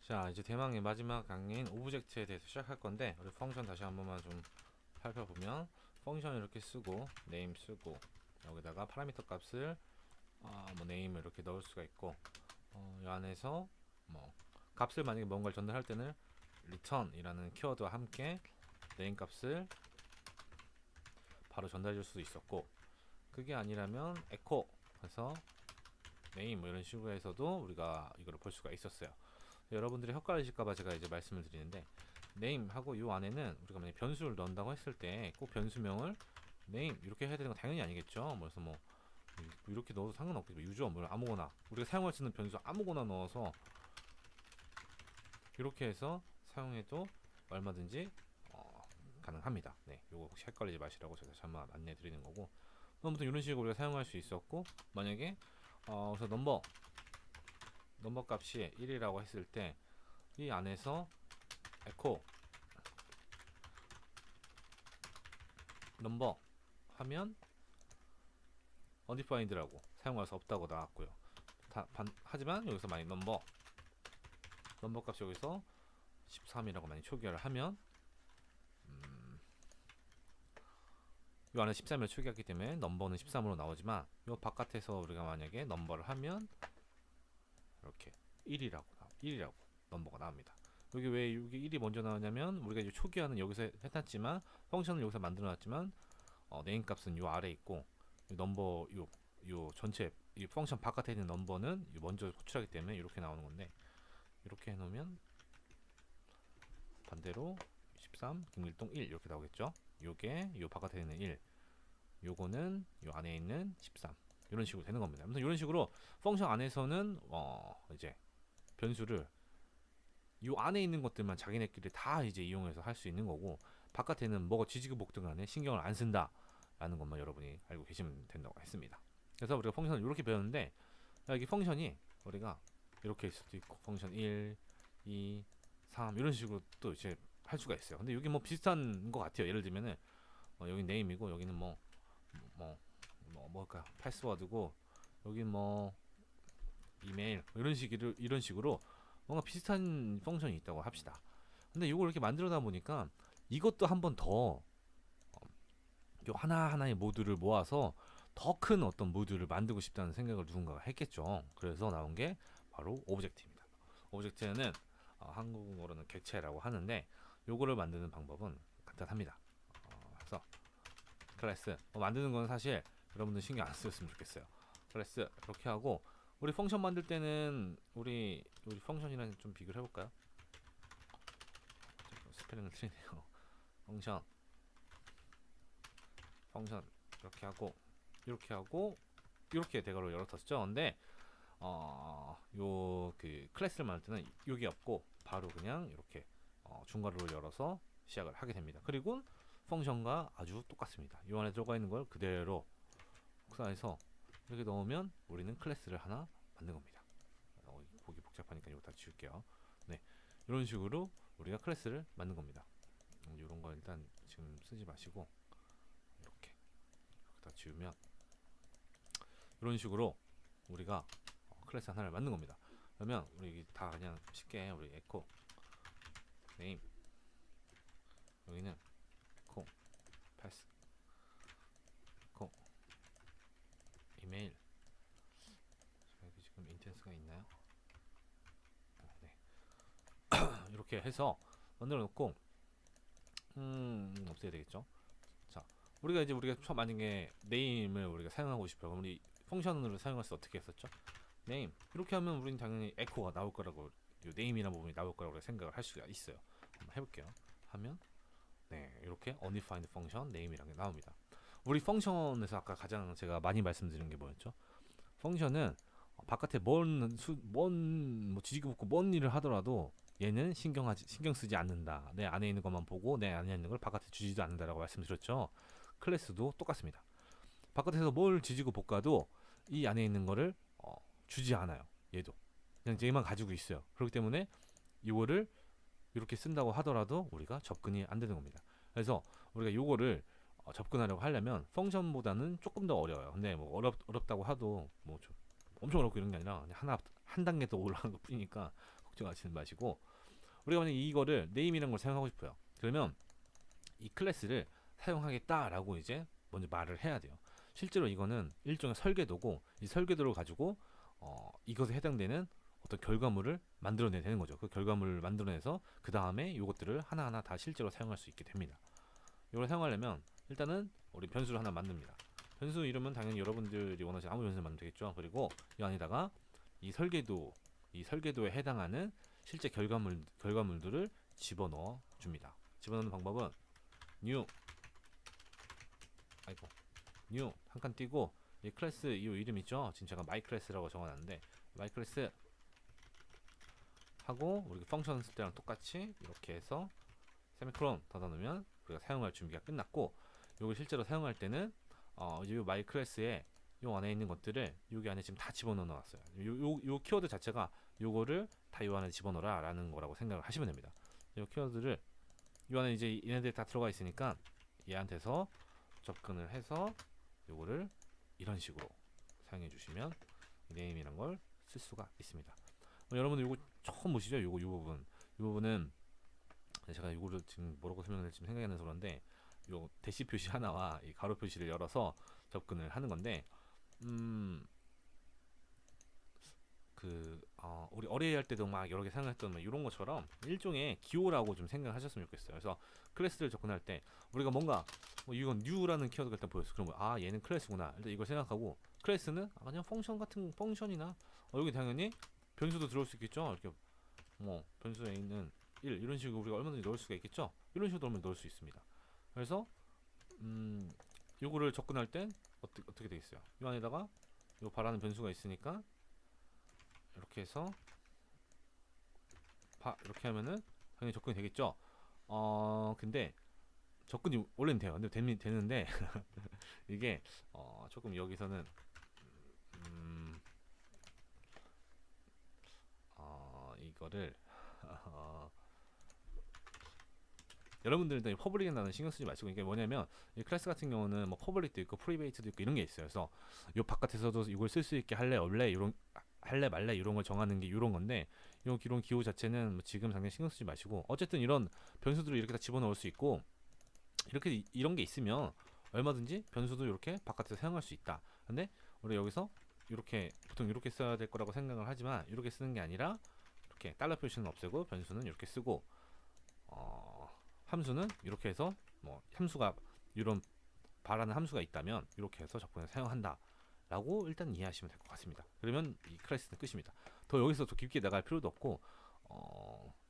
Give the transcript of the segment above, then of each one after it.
자, 이제 대망의 마지막 강의인 오브젝트에 대해서 시작할 건데, 우리 펑션 다시 한 번만 좀 살펴보면, 펑션 이렇게 쓰고 네임 쓰고 여기다가 파라미터 값을 뭐 네임을 이렇게 넣을 수가 있고, 이 안에서 뭐 값을 만약에 뭔가를 전달할 때는 return이라는 키워드와 함께 네임 값을 바로 전달해 줄 수도 있었고, 그게 아니라면 echo 해서 네임 뭐 이런 식으로 해서도 우리가 이거를 볼 수가 있었어요. 여러분들이 헷갈리실까봐 제가 이제 말씀을 드리는데, name하고 요 안에는 우리가 만약 변수를 넣는다고 했을 때 꼭 변수명을 name 이렇게 해야 되는 건 당연히 아니겠죠. 그래서 뭐 이렇게 넣어도 상관없겠죠. 유저 뭐 아무거나 우리가 사용할 수 있는 변수 아무거나 넣어서 이렇게 해서 사용해도 얼마든지 가능합니다. 네, 요거 혹시 헷갈리지 마시라고 제가 잠깐 안내 드리는 거고, 아무튼 이런 식으로 우리가 사용할 수 있었고, 만약에 그래서 넘버 값이 1이라고 했을 때 이 안에서 echo 넘버 하면 undefined라고 사용할 수 없다고 나왔고요. 하지만 여기서 만약 넘버 값이 여기서 13이라고 많이 초기화를 하면 이 안에 13을 초기화했기 때문에 넘버는 13으로 나오지만 이 바깥에서 우리가 만약에 넘버를 하면 이렇게 1이라고 넘버가 나옵니다. 여기 왜 여기 1이 먼저 나오냐면 우리가 이제 초기화는 여기서 해놨지만 펑션을 여기서 만들어놨지만 네임 값은 요 아래 있고 넘버 요 전체 이 펑션 바깥에 있는 넘버는 먼저 호출하기 때문에 이렇게 나오는 건데, 이렇게 해놓으면 반대로 13 김길동 1 이렇게 나오겠죠. 요게 요 바깥에 있는 1, 요거는 요 안에 있는 13 이런 식으로 되는 겁니다. 아무튼 이런 식으로 펑션 안에서는 이제 변수를 요 안에 있는 것들만 자기네끼리 다 이제 이용해서 할 수 있는 거고, 바깥에는 뭐가 지지고 볶든 간에 신경을 안 쓴다 라는 것만 여러분이 알고 계시면 된다고 했습니다. 그래서 우리가 펑션을 이렇게 배웠는데, 여기 펑션이 우리가 이렇게 있을 수도 있고 펑션 1, 2, 3 이런 식으로 또 이제 할 수가 있어요. 근데 여기 뭐 비슷한 것 같아요. 예를 들면은 여기 네임이고 여기는 뭘까 패스워드고 여기 뭐 이메일 이런 식으로 뭔가 비슷한 펑션이 있다고 합시다. 근데 이걸 이렇게 만들어다 보니까 이것도 한 번 더 하나하나의 모듈을 모아서 더 큰 어떤 모듈을 만들고 싶다는 생각을 누군가가 했겠죠. 그래서 나온 게 바로 오브젝트입니다. 오브젝트는 한국어로는 객체라고 하는데, 요거를 만드는 방법은 간단합니다. 그래서 클래스 만드는 건 사실 여러분들 신경 안 쓰셨으면 좋겠어요. 클래스 이렇게 하고, 우리 펑션 만들 때는 우리 펑션이랑 좀 비교를 해볼까요? 스펠링을 틀리네요. 펑션 이렇게 하고 이렇게 대괄호 열어뒀죠. 근데 요 그 클래스를 만들 때는 여기 없고 바로 그냥 이렇게 중괄호를 열어서 시작을 하게 됩니다. 그리고 펑션과 아주 똑같습니다. 이 안에 들어가 있는 걸 그대로 복사해서 이렇게 넣으면 우리는 클래스를 하나 만든 겁니다. 보기 복잡하니까 이거 다 지울게요. 네, 이런 식으로 우리가 클래스를 만든 겁니다. 이런 거 일단 지금 쓰지 마시고 이렇게 다 지우면 이런 식으로 우리가 클래스 하나를 만든 겁니다. 그러면 우리 다 그냥 쉽게 우리 에코 네임, 여기는 에코 패스, 에코 이메일, 여기 지금 인텐스가 있나요? 네. 이렇게 해서 만들어 놓고 없애야 되겠죠. 자, 우리가 만약에 네임을 우리가 사용하고 싶어요. 그럼 우리 펑션으로 사용할 때 어떻게 했었죠? 네임 이렇게 하면 우리는 당연히 에코가 나올 거라고, 이 네임이라는 부분이 나올 거라고 생각을 할 수가 있어요. 한번 해볼게요. 하면 네, 이렇게 undefined 펑션 네임이라는 게 나옵니다. 우리 펑션에서 아까 가장 제가 많이 말씀드린 게 뭐였죠? 펑션은 바깥에 뭐 지지고 볶고 뭔 일을 하더라도 얘는 신경 쓰지 않는다. 내 안에 있는 것만 보고 내 안에 있는 걸 바깥에 주지도 않는다라고 말씀드렸죠. 클래스도 똑같습니다. 바깥에서 뭘 지지고 볶아도 이 안에 있는 거를 주지 않아요. 얘도 그냥 얘만 가지고 있어요. 그렇기 때문에 이거를 이렇게 쓴다고 하더라도 우리가 접근이 안 되는 겁니다. 그래서 우리가 이거를 접근하려고 하려면 펑션보다는 조금 더 어려워요. 근데 뭐 어렵다고 하도 뭐 엄청 어렵고 이런 게 아니라 그냥 한 단계 더 올라가는 것 뿐이니까 걱정하시는 마시고, 우리가 만약 이거를 네임이라는 걸 사용하고 싶어요. 그러면 이 클래스를 사용하겠다라고 이제 먼저 말을 해야 돼요. 실제로 이거는 일종의 설계도고, 이 설계도를 가지고 이것에 해당되는 어떤 결과물을 만들어내야 되는 거죠. 그 결과물을 만들어내서 그 다음에 이것들을 하나하나 다 실제로 사용할 수 있게 됩니다. 이걸 사용하려면 일단은 우리 변수를 하나 만듭니다. 변수 이름은 당연히 여러분들이 원하시는 아무 변수를 만들면 되겠죠. 그리고 이 안에다가 이 설계도에 해당하는 실제 결과물들을 집어넣어 줍니다. 집어넣는 방법은 new 한 칸 띄고, 이 클래스 이 이름 있죠? 지금 제가 my class라고 적어놨는데 my class 하고, 우리가 펑션 쓸 때랑 똑같이 이렇게 해서 세미콜론 닫아놓으면 우리가 사용할 준비가 끝났고, 요거 실제로 사용할 때는 이 my class에 요 안에 있는 것들을 여기 안에 지금 다 집어넣어 놨어요. 요 키워드 자체가 요거를 다 요 안에 집어넣어라 라는 거라고 생각을 하시면 됩니다. 요 키워드를 요 안에 이제 얘네들이 다 들어가 있으니까 얘한테서 접근을 해서 요거를 이런 식으로 사용해 주시면 네임이란 걸 쓸 수가 있습니다. 여러분들 요거 처음 보시죠? 요 부분은 제가 요거를 지금 뭐라고 설명을 지금 생각이 안 나서 그런데, 요 대시 표시 하나와 이 가로 표시를 열어서 접근을 하는 건데, 우리 어레이 할 때도 막 여러 개 생각했던 뭐 이런 것처럼 일종의 기호라고 좀 생각하셨으면 좋겠어요. 그래서 클래스를 접근할 때 우리가 뭔가 이건 new라는 키워드가 일단 보였어. 그럼 얘는 클래스구나. 일단 이걸 생각하고, 클래스는 그냥 펑션 같은 펑션이나 여기 당연히 변수도 들어올 수 있겠죠. 이렇게 뭐 변수에 있는 1 이런 식으로 우리가 얼마든지 넣을 수가 있겠죠. 이런 식으로 넣을 수 있습니다. 그래서 요거를 접근할 땐 어떻게 되겠어요? 이 안에다가 요 바라는 변수가 있으니까 이렇게 해서 이렇게 하면은 당연히 접근이 되겠죠. 근데 접근이 원래는 돼요. 근데 되는데 이게 조금 여기서는 이거를 여러분들 일단 퍼블릭에 나는 신경 쓰지 마시고, 이게 뭐냐면 이 클래스 같은 경우는 뭐 퍼블릭도 있고 프리베이트도 있고 이런 게 있어요. 그래서 요 바깥에서도 이걸 쓸 수 있게 할래 말래 이런 걸 정하는 게 이런 건데, 요 이런 기호 자체는 뭐 지금 당장 신경 쓰지 마시고, 어쨌든 이런 변수들을 이렇게 다 집어넣을 수 있고, 이렇게 이런 게 있으면 얼마든지 변수도 이렇게 바깥에서 사용할 수 있다. 근데 우리 여기서 이렇게 보통 이렇게 써야 될 거라고 생각을 하지만, 이렇게 쓰는 게 아니라 이렇게 달러 표시는 없애고 변수는 이렇게 쓰고, 함수는 이렇게 해서 뭐 함수가 이런 바라는 함수가 있다면 이렇게 해서 접근을 사용한다 라고 일단 이해하시면 될 것 같습니다. 그러면 이 클래스는 끝입니다. 더 여기서 더 깊게 나갈 필요도 없고,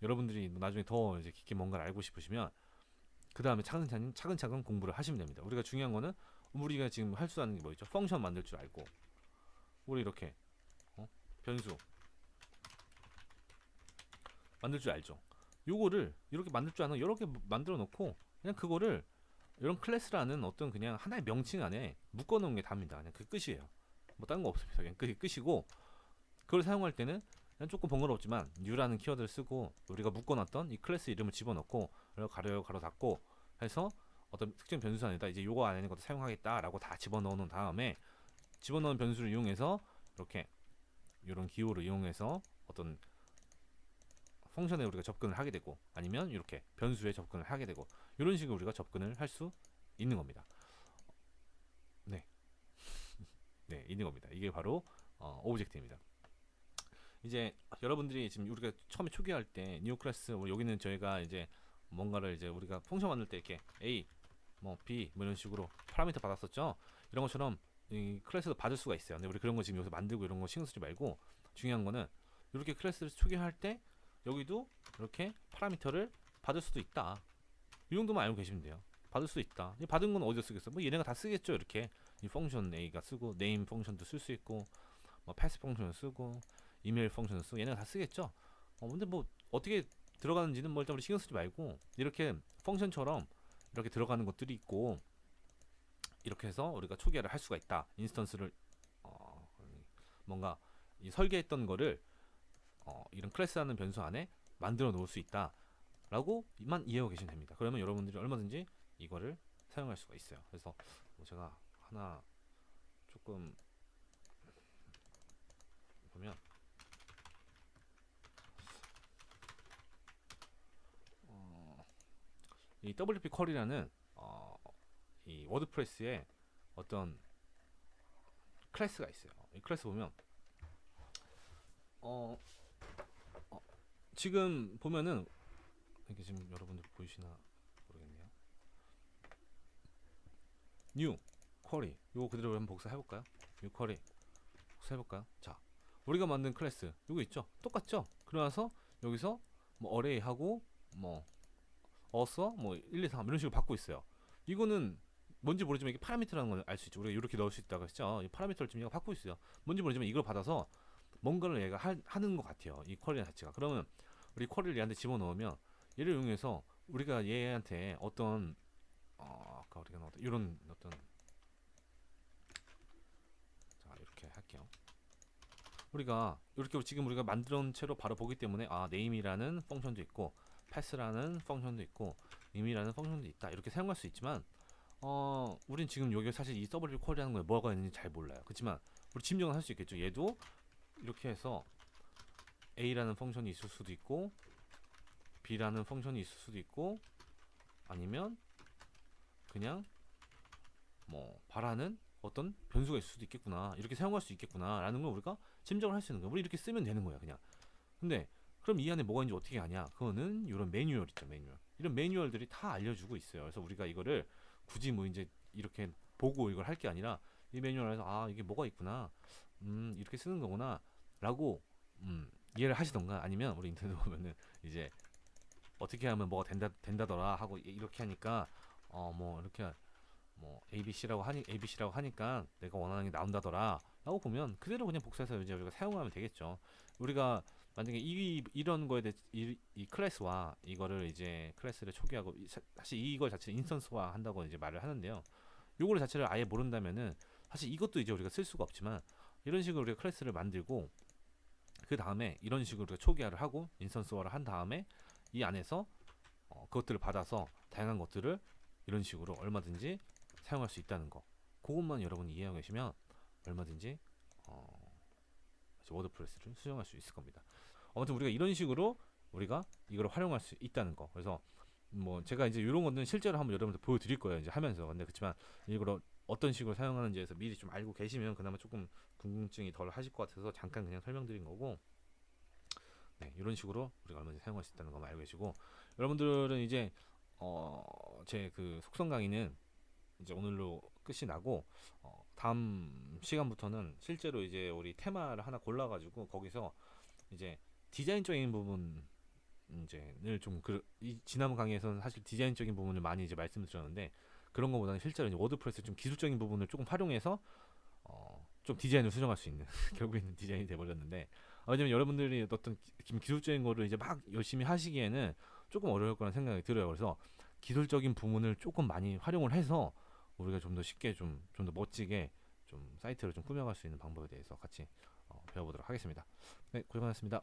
여러분들이 나중에 더 이제 깊게 뭔가를 알고 싶으시면 그 다음에 차근차근 공부를 하시면 됩니다. 우리가 중요한 거는 우리가 지금 할 수 있는 게 뭐 있죠? 펑션 만들 줄 알고, 우리 이렇게 변수 만들 줄 알죠? 요거를 이렇게 만들 줄 아는 여러 개 만들어 놓고, 그냥 그거를 이런 클래스라는 어떤 그냥 하나의 명칭 안에 묶어 놓은 게 답니다. 그냥 그 끝이에요. 뭐 다른 거 없습니다. 그냥 그게 끝이고, 그걸 사용할 때는 그냥 조금 번거롭지만 new라는 키워드를 쓰고, 우리가 묶어놨던 이 클래스 이름을 집어넣고 가로 닫고 해서 어떤 특정 변수 안에다 이제 요거 안에 있는 것도 사용하겠다라고 다 집어넣어 놓은 다음에, 집어넣은 변수를 이용해서 이렇게 이런 기호를 이용해서 어떤 펑션에 우리가 접근을 하게 되고, 아니면 이렇게 변수에 접근을 하게 되고, 이런 식으로 우리가 접근을 할 수 있는 겁니다. 네, 네, 있는 겁니다. 이게 바로 오브젝트입니다. 이제 여러분들이 지금 우리가 처음에 초기화할 때 뉴 클래스, 여기는 저희가 이제 뭔가를 이제 우리가 펑션 만들 때 이렇게 A, 뭐 B 뭐 이런 식으로 파라미터 받았었죠. 이런 것처럼 이 클래스도 받을 수가 있어요. 근데 우리 그런 거 지금 여기서 만들고 이런 거 신경 쓰지 말고, 중요한 거는 이렇게 클래스를 초기화할 때 여기도 이렇게 파라미터를 받을 수도 있다. 이 정도만 알고 계시면 돼요. 받을 수 있다. 받은 건 어디서 쓰겠어? 뭐 얘네가 다 쓰겠죠. 이렇게 이 펑션 A가 쓰고, 네임 펑션도 쓸 수 있고, 뭐 패스 펑션을 쓰고, 이메일 펑션을 쓰고, 얘네가 다 쓰겠죠. 근데 뭐 어떻게 들어가는지는 뭐 일단 우리 신경 쓰지 말고, 이렇게 펑션처럼 이렇게 들어가는 것들이 있고, 이렇게 해서 우리가 초기화를 할 수가 있다. 인스턴스를 뭔가 이 설계했던 거를 이런 클래스라는 변수 안에 만들어 놓을 수 있다 라고만 이해하고 계시면 됩니다. 그러면 여러분들이 얼마든지 이거를 사용할 수가 있어요. 그래서 뭐 제가 하나 조금 보면 이 WP 쿼리라는 이 워드프레스에 어떤 클래스가 있어요. 이 클래스 보면 어, 어, 지금 보면은 이게 지금 여러분들 보이시나 모르겠네요. new 쿼리 요거 그대로 한번 복사해 볼까요? new 쿼리 복사해 볼까요? 자, 우리가 만든 클래스 요거 있죠? 똑같죠? 그러나서 여기서 뭐 어레이 하고 뭐 어서 뭐 1, 2, 3 이런 식으로 받고 있어요. 이거는 뭔지 모르지만 이게 파라미터라는 걸 알 수 있죠. 우리가 이렇게 넣을 수 있다고 했죠. 이 파라미터를 지금 얘가 받고 있어요. 뭔지 모르지만 이걸 받아서 뭔가를 얘가 하는 것 같아요. 이 쿼리 자체가. 그러면 우리 쿼리를 얘한테 집어넣으면 얘를 이용해서 우리가 얘한테 어떤 아까 우리가 넣었던 이런 어떤 자 이렇게 할게요. 우리가 이렇게 지금 우리가 만들어 놓은 채로 바로 보기 때문에 name이라는 펑션도 있고 pass라는 펑션도 있고 im이라는 펑션도 있다 이렇게 사용할 수 있지만 우린 지금 여기 사실 이 서브리뷰 쿼리라는 거에 뭐가 있는지 잘 몰라요. 그렇지만 우리 짐작은 할 수 있겠죠. 얘도 이렇게 해서 a라는 펑션이 있을 수도 있고 b라는 펑션이 있을 수도 있고 아니면 그냥 뭐 바라는 어떤 변수가 있을 수도 있겠구나 이렇게 사용할 수 있겠구나 라는 걸 우리가 짐작을 할 수 있는 거야. 우리 이렇게 쓰면 되는 거야 그냥. 근데 그럼 이 안에 뭐가 있는지 어떻게 아냐? 그거는 이런 매뉴얼 있죠. 매뉴얼. 이런 매뉴얼들이 다 알려주고 있어요. 그래서 우리가 이거를 굳이 뭐 이제 이렇게 보고 이걸 할 게 아니라 이 매뉴얼에서 이게 뭐가 있구나 이렇게 쓰는 거구나 라고 이해를 하시던가 아니면 우리 인터넷 보면은 이제 어떻게 하면 뭐가 된다더라 하고 이렇게 하니까 뭐 이렇게 뭐 ABC라고 하니까 내가 원하는 게 나온다더라 라고 보면 그대로 그냥 복사해서 이제 우리가 사용하면 되겠죠. 우리가 만약에 이런 거에 대해 이 클래스와 이거를 이제 클래스를 초기하고 사실 이걸 자체를 인스턴스화 한다고 이제 말을 하는데요. 요거를 자체를 아예 모른다면은 사실 이것도 이제 우리가 쓸 수가 없지만 이런 식으로 우리가 클래스를 만들고 그 다음에 이런 식으로 우리가 초기화를 하고 인스턴스화를 한 다음에 이 안에서 그것들을 받아서 다양한 것들을 이런 식으로 얼마든지 사용할 수 있다는 거. 그것만 여러분이 이해하고 계시면 얼마든지 워드프레스를 수정할 수 있을 겁니다. 아무튼 우리가 이런 식으로 우리가 이걸 활용할 수 있다는 거. 그래서 뭐 제가 이제 이런 거는 실제로 한번 여러분들 보여드릴 거예요. 이제 하면서. 근데 그렇지만 이걸 어떤 식으로 사용하는지에서 미리 좀 알고 계시면 그나마 조금 궁금증이 덜 하실 것 같아서 잠깐 그냥 설명드린 거고. 네, 이런 식으로 우리가 얼마든지 사용할 수 있다는 거 알고 계시고 여러분들은 이제 제 그 속성 강의는 이제 오늘로 끝이 나고 다음 시간부터는 실제로 이제 우리 테마를 하나 골라가지고 거기서 이제 디자인적인 부분 이제를 좀 지난 강의에서는 사실 디자인적인 부분을 많이 이제 말씀을 드렸는데 그런 거보다는 실제로 이제 워드프레스 좀 기술적인 부분을 조금 활용해서 좀 디자인을 수정할 수 있는 결국에는 디자인이 돼버렸는데 왜냐면 여러분들이 어떤 기술적인 거를 이제 막 열심히 하시기에는 조금 어려울 거라는 생각이 들어요. 그래서 기술적인 부분을 조금 많이 활용을 해서 우리가 좀 더 쉽게 좀 더 멋지게 좀 사이트를 좀 꾸며갈 수 있는 방법에 대해서 같이 배워보도록 하겠습니다. 네, 고생하셨습니다.